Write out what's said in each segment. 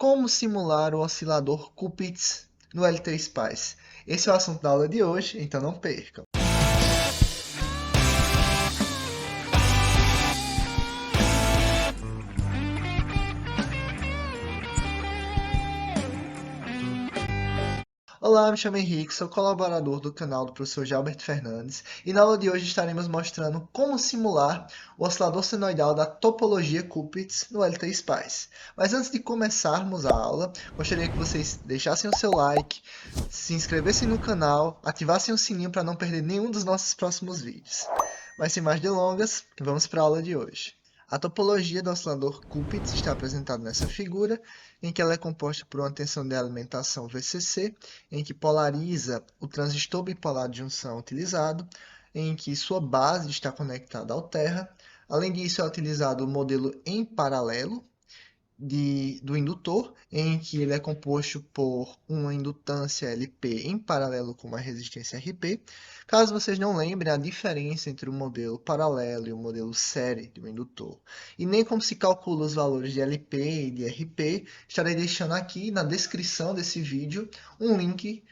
Como simular o oscilador Cupitz no LT-Spice? Esse é o assunto da aula de hoje, então não percam. Olá, me chamo Henrique, sou colaborador do canal do professor Gilberto Fernandes e na aula de hoje estaremos mostrando como simular o oscilador senoidal da topologia Cupitz no LT-Spice. Mas antes de começarmos a aula, gostaria que vocês deixassem o seu like, se inscrevessem no canal, ativassem o sininho para não perder nenhum dos nossos próximos vídeos. Mas sem mais delongas, vamos para a aula de hoje. A topologia do oscilador Cupitz está apresentada nessa figura, em que ela é composta por uma tensão de alimentação VCC, em que polariza o transistor bipolar de junção utilizado, em que sua base está conectada ao terra. Além disso, é utilizado o modelo em paralelo do indutor, em que ele é composto por uma indutância LP em paralelo com uma resistência RP. Caso vocês não lembrem a diferença entre o modelo paralelo e o modelo série do indutor, e nem como se calcula os valores de LP e de RP, estarei deixando aqui na descrição desse vídeo um link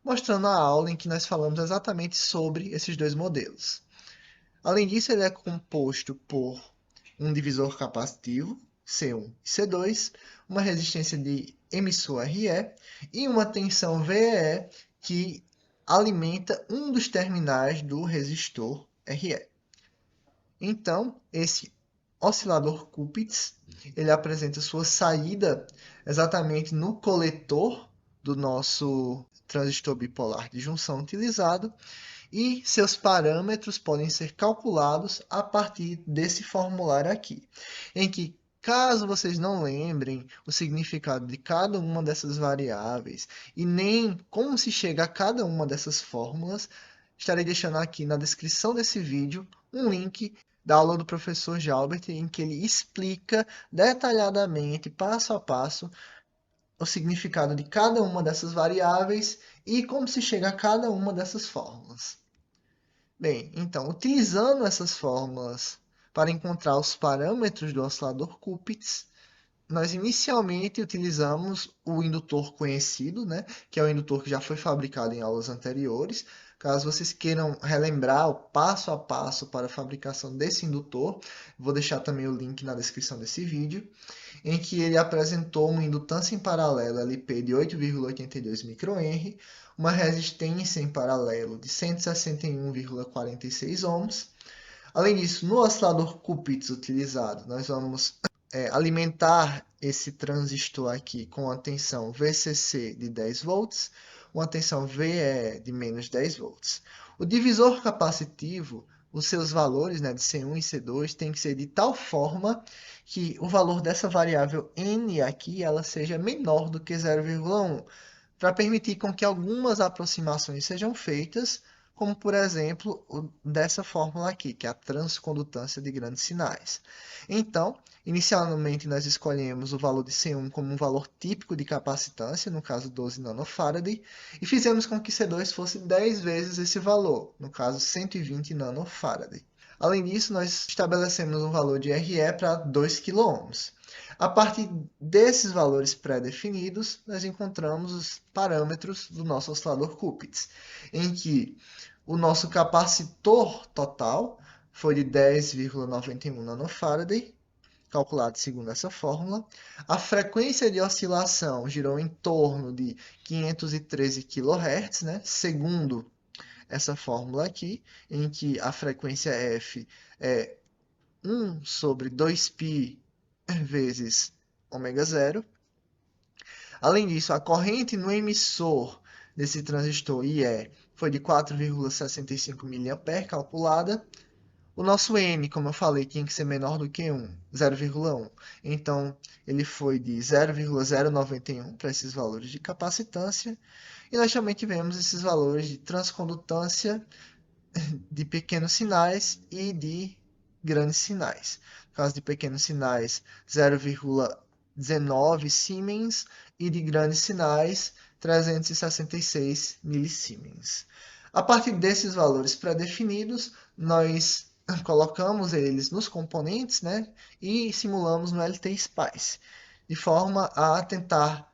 mostrando a aula em que nós falamos exatamente sobre esses dois modelos. Além disso, ele é composto por um divisor capacitivo, C1 e C2, uma resistência de emissor RE e uma tensão VEE que alimenta um dos terminais do resistor RE. Então, esse oscilador Cupitz, ele apresenta sua saída exatamente no coletor do nosso transistor bipolar de junção utilizado, e seus parâmetros podem ser calculados a partir desse formulário aqui, em que, caso vocês não lembrem o significado de cada uma dessas variáveis e nem como se chega a cada uma dessas fórmulas, estarei deixando aqui na descrição desse vídeo um link da aula do professor Jalbert, em que ele explica detalhadamente, passo a passo, o significado de cada uma dessas variáveis e como se chega a cada uma dessas fórmulas. Bem, então, utilizando essas fórmulas para encontrar os parâmetros do oscilador Cupitz, nós inicialmente utilizamos o indutor conhecido, né, que é o indutor que já foi fabricado em aulas anteriores. Caso vocês queiram relembrar o passo a passo para a fabricação desse indutor, vou deixar também o link na descrição desse vídeo, em que ele apresentou uma indutância em paralelo LP de 8,82 microhenry, uma resistência em paralelo de 161,46 ohms. Além disso, no oscilador Cupitz utilizado, nós vamos alimentar esse transistor aqui com a tensão VCC de 10 volts, uma tensão VE de menos 10 volts. O divisor capacitivo, os seus valores, né, de C1 e C2 tem que ser de tal forma que o valor dessa variável N aqui ela seja menor do que 0,1, para permitir com que algumas aproximações sejam feitas, como por exemplo dessa fórmula aqui, que é a transcondutância de grandes sinais. Então, inicialmente nós escolhemos o valor de C1 como um valor típico de capacitância, no caso 12 nanofarad, e fizemos com que C2 fosse 10 vezes esse valor, no caso 120 nanofarad. Além disso, nós estabelecemos um valor de RE para 2 kΩ. A partir desses valores pré-definidos, nós encontramos os parâmetros do nosso oscilador Cupitz, em que o nosso capacitor total foi de 10,91 nanofarad, calculado segundo essa fórmula. A frequência de oscilação girou em torno de 513 kHz, né, segundo essa fórmula aqui, em que a frequência F é 1 sobre 2π vezes ômega zero. Além disso, a corrente no emissor desse transistor IE foi de 4,65 mA calculada. O nosso N, como eu falei, tinha que ser menor do que 1, 0,1. Então, ele foi de 0,091 para esses valores de capacitância. E nós também tivemos esses valores de transcondutância de pequenos sinais e de grandes sinais. No caso de pequenos sinais, 0,19 Siemens e de grandes sinais, 366 milisiemens. A partir desses valores pré-definidos, nós colocamos eles nos componentes, né, e simulamos no LT-Spice. de forma a tentar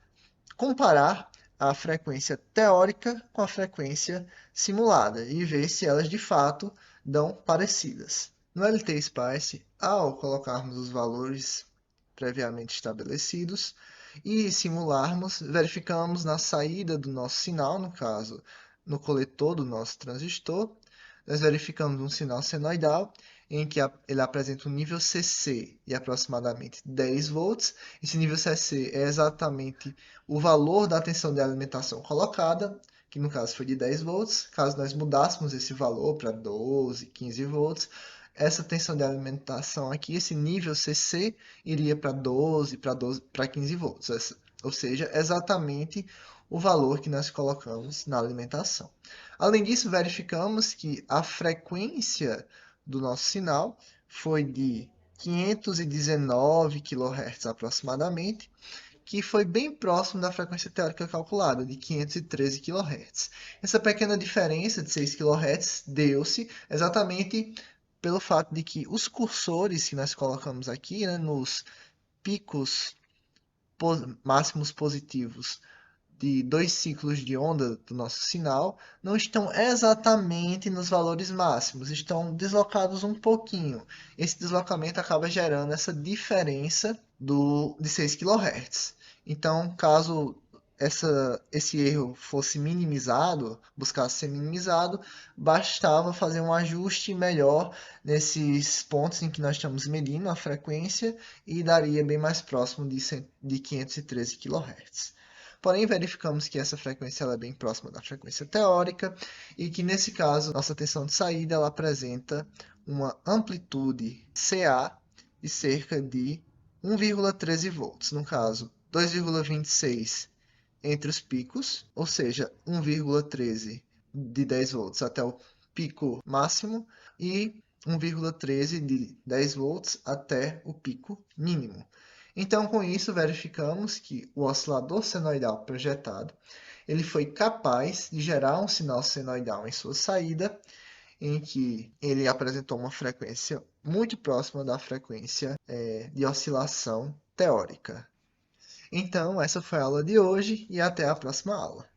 comparar a frequência teórica com a frequência simulada e ver se elas de fato dão parecidas. No LT-Spice, ao colocarmos os valores previamente estabelecidos e simularmos, verificamos na saída do nosso sinal, no caso, no coletor do nosso transistor, nós verificamos um sinal senoidal em que ele apresenta um nível CC de aproximadamente 10 volts. Esse nível CC é exatamente o valor da tensão de alimentação colocada, que no caso foi de 10 volts. Caso nós mudássemos esse valor para 12, 15 volts, essa tensão de alimentação aqui, esse nível CC, iria para 12, para 15 volts. Ou seja, exatamente o valor que nós colocamos na alimentação. Além disso, verificamos que a frequência do nosso sinal foi de 519 kHz aproximadamente, que foi bem próximo da frequência teórica calculada, de 513 kHz. Essa pequena diferença de 6 kHz deu-se exatamente pelo fato de que os cursores que nós colocamos aqui, né, nos picos máximos positivos de 2 ciclos de onda do nosso sinal não estão exatamente nos valores máximos, estão deslocados um pouquinho. Esse deslocamento acaba gerando essa diferença de 6 kHz. Então, caso esse erro fosse minimizado, buscasse ser minimizado, bastava fazer um ajuste melhor nesses pontos em que nós estamos medindo a frequência e daria bem mais próximo de 513 kHz. Porém, verificamos que essa frequência ela é bem próxima da frequência teórica e que, nesse caso, nossa tensão de saída ela apresenta uma amplitude CA de cerca de 1,13 volts. No caso, 2,26 entre os picos, ou seja, 1,13 de 10 volts até o pico máximo e 1,13 de 10 volts até o pico mínimo. Então, com isso, verificamos que o oscilador senoidal projetado ele foi capaz de gerar um sinal senoidal em sua saída, em que ele apresentou uma frequência muito próxima da frequência de oscilação teórica. Então, essa foi a aula de hoje e até a próxima aula.